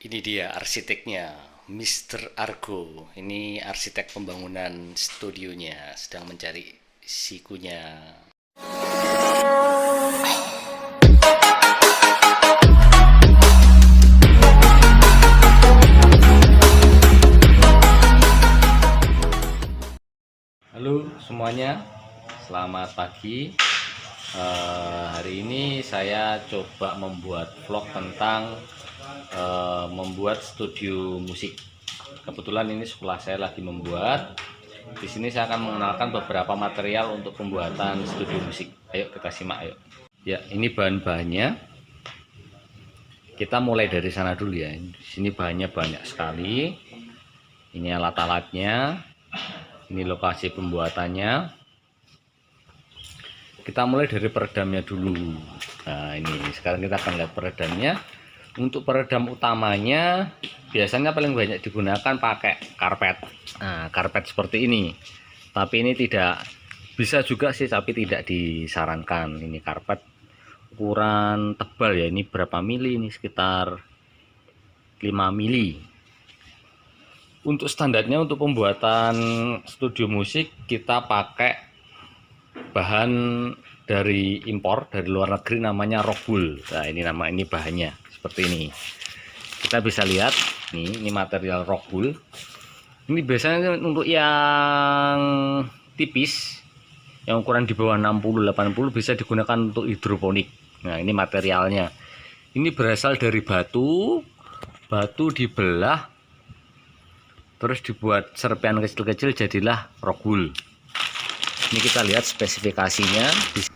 Ini dia arsiteknya, Mr. Argo. Ini arsitek pembangunan studionya, sedang mencari sikunya. Halo semuanya, selamat pagi. Hari ini saya coba membuat vlog tentang membuat studio musik. Kebetulan ini sekolah saya lagi membuat. Di sini saya akan mengenalkan beberapa material untuk pembuatan studio musik. Ayo kita simak, ayo. Ya, ini bahan-bahannya. Kita mulai dari sana dulu ya. Di sini bahannya banyak sekali. Ini alat-alatnya. Ini lokasi pembuatannya. Kita mulai dari peredamnya dulu. Nah, ini sekarang kita akan lihat peredamnya. Untuk peredam utamanya biasanya paling banyak digunakan pakai karpet. Nah, karpet seperti ini. Tapi ini tidak bisa juga sih, tapi tidak disarankan. Ini karpet ukuran tebal ya. Ini berapa mili? Ini sekitar 5 mili. Untuk standarnya untuk pembuatan studio musik kita pakai bahan dari impor dari luar negeri, namanya rockwool. Nah, ini bahannya seperti ini. Kita bisa lihat nih, ini material rockwool. Ini biasanya untuk yang tipis, yang ukuran di bawah 60-80 bisa digunakan untuk hidroponik. Nah, ini materialnya. Ini berasal dari batu dibelah, terus dibuat serpian kecil-kecil, jadilah rockwool. Ini kita lihat spesifikasinya.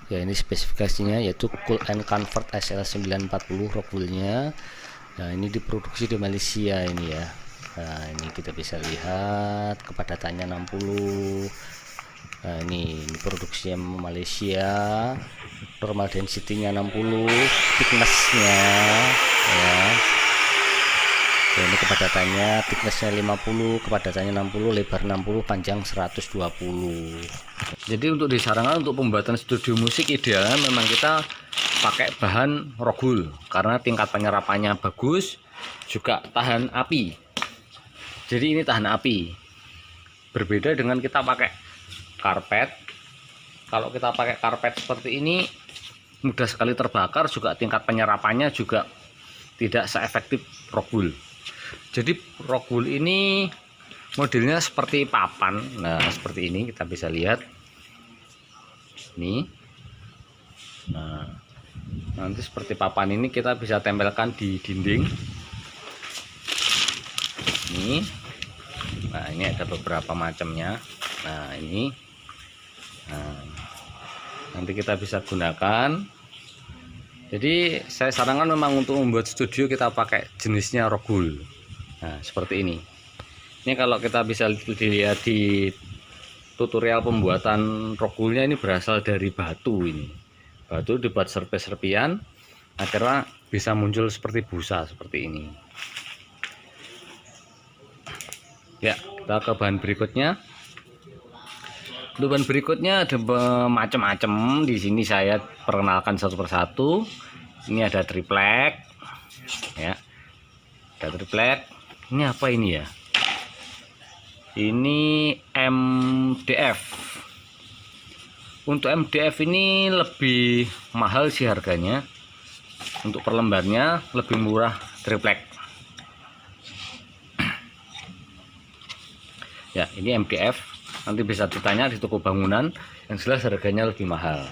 Ya, ini spesifikasinya yaitu Cool and Comfort SL940 rockwoolnya. Nah, ini diproduksi di Malaysia ini ya. Nah, ini kita bisa lihat kepadatannya 60. Nah, ini produksinya Malaysia. Normal density-nya 60, thickness-nya ya. Ini kepadatannya, thickness-nya 50, kepadatannya 60, lebar 60, panjang 120. Jadi untuk disarankan untuk pembuatan studio musik idealnya memang kita pakai bahan rockwool karena tingkat penyerapannya bagus, juga tahan api. Jadi ini tahan api. Berbeda dengan kita pakai karpet. Kalau kita pakai karpet seperti ini mudah sekali terbakar, juga tingkat penyerapannya juga tidak seefektif rockwool. Jadi rockwool ini modelnya seperti papan. Nah, seperti ini kita bisa lihat. Nih. Nah, nanti seperti papan ini kita bisa tempelkan di dinding. Nih. Nah, ini ada beberapa macamnya. Nah, ini. Nah, nanti kita bisa gunakan. Jadi saya sarankan memang untuk membuat studio kita pakai jenisnya rockwool. Nah, seperti ini. Ini kalau kita bisa dilihat di tutorial pembuatan rockwoolnya, ini berasal dari batu ini. Batu dibuat serpian akhirnya bisa muncul seperti busa seperti ini. Ya, kita ke bahan berikutnya. Untuk bahan berikutnya ada macam-macam. Di sini saya perkenalkan satu persatu. Ini ada triplek, ya. Ada triplek. Ini apa ini ya? Ini MDF. Untuk MDF ini lebih mahal sih harganya. Untuk per lembarnya lebih murah triplek. Ya, ini MDF. Nanti bisa ditanya di toko bangunan, yang jelas harganya lebih mahal.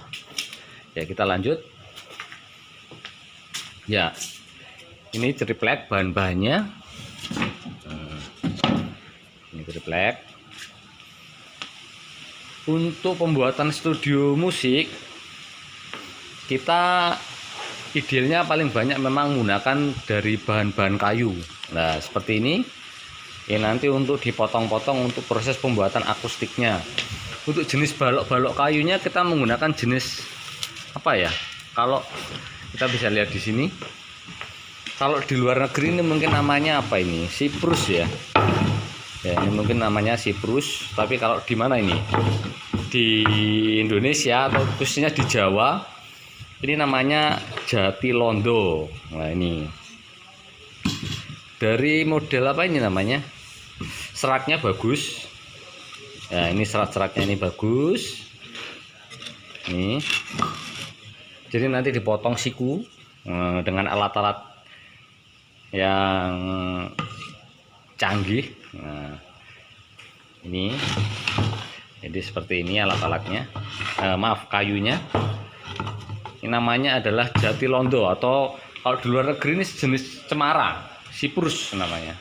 Ya, kita lanjut. Ya, ini triplek bahan-bahannya. Ini triplek. Untuk pembuatan studio musik kita idealnya paling banyak memang menggunakan dari bahan-bahan kayu. Nah, seperti ini. Ya, nanti untuk dipotong-potong untuk proses pembuatan akustiknya. Untuk jenis balok-balok kayunya kita menggunakan jenis apa ya? Kalau kita bisa lihat di sini. Kalau di luar negeri ini mungkin namanya apa ini? Siprus ya. Ya, ini mungkin namanya siprus, tapi kalau di mana ini? Di Indonesia atau khususnya di Jawa, ini namanya jati londo. Nah, ini. dari model apa ini namanya, seratnya bagus ya. Ini serat-seratnya ini bagus nih. Jadi nanti dipotong siku dengan alat-alat yang canggih. Nah, ini jadi seperti ini alat-alatnya, maaf, kayunya. Ini namanya adalah Jatilondo, atau kalau di luar negeri ini jenis cemara, Cyprus namanya.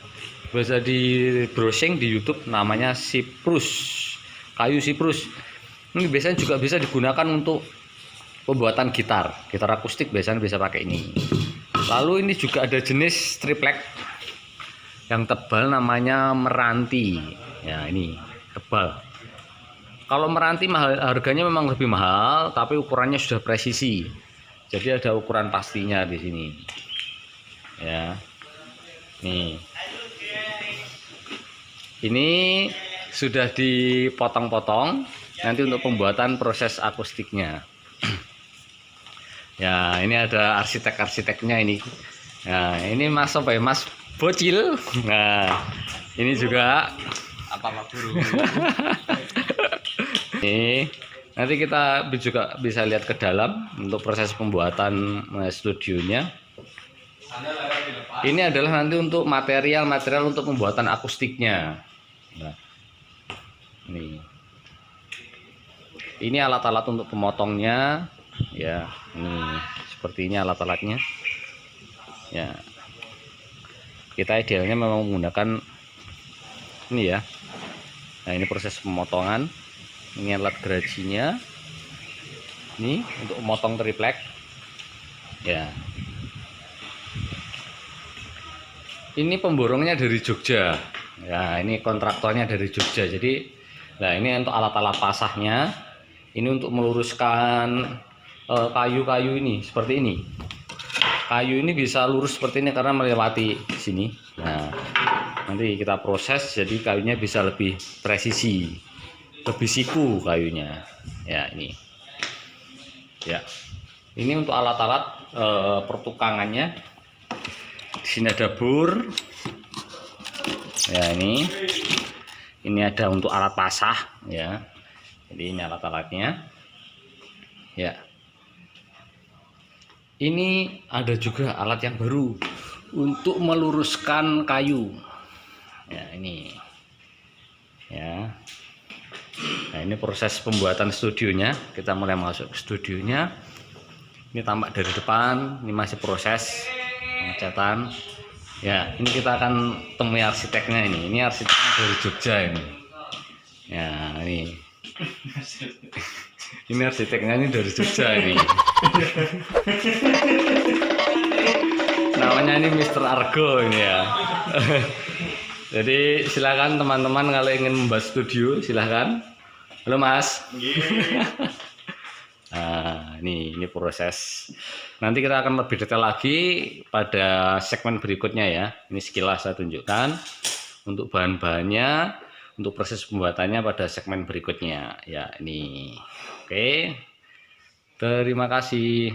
Bisa di browsing di YouTube, namanya Cyprus, kayu Cyprus. Ini biasanya juga bisa digunakan untuk pembuatan gitar akustik, biasanya bisa pakai ini. Lalu ini juga ada jenis triplek yang tebal, namanya meranti ya. Ini tebal. Kalau meranti harganya memang lebih mahal, tapi ukurannya sudah presisi. Jadi ada ukuran pastinya di sini. Ya. Nih. Ini sudah dipotong-potong nanti untuk pembuatan proses akustiknya. Ya, ini ada arsitek-arsiteknya ini. Nah, ini Mas apa ya? Mas Bocil. Nah, ini juga apa Pak Guru? Ini nanti kita juga bisa lihat ke dalam untuk proses pembuatan studionya. Ini adalah nanti untuk material-material untuk pembuatan akustiknya. Nah, ini alat-alat untuk pemotongnya ya. Ini seperti ini alat-alatnya ya. Kita idealnya memang menggunakan ini ya. Nah, ini proses pemotongan. Ini alat gerajinya. Ini untuk memotong triplek ya. Ini pemborongnya dari Jogja ya. Ini kontraktornya dari Jogja. Jadi nah, ini untuk alat-alat pasahnya. Ini untuk meluruskan kayu-kayu ini seperti ini. Kayu ini bisa lurus seperti ini karena melewati sini. Nah, nanti kita proses jadi kayunya bisa lebih presisi, lebih siku kayunya ya. Ini ya, ini untuk alat-alat pertukangannya. Di sini ada bor ya. Ini ada untuk alat pasah ya. Jadi ini alat-alatnya ya. Ini ada juga alat yang baru untuk meluruskan kayu ya. Ini ya. Nah, ini proses pembuatan studionya. Kita mulai masuk ke studionya. Ini tampak dari depan. Ini masih proses pengecatan ya. Ini kita akan temui arsiteknya ini. Ini arsiteknya dari Jogja ini ya. Ini arsiteknya ini dari Jogja ini. Namanya ini Mr. Argo ini ya. Jadi silakan teman-teman kalau ingin membuat studio silahkan. Halo Mas. Nah, ini proses. Nanti kita akan lebih detail lagi pada segmen berikutnya ya. Ini sekilas saya tunjukkan untuk bahan-bahannya, untuk proses pembuatannya pada segmen berikutnya ya. Ini oke. Terima kasih.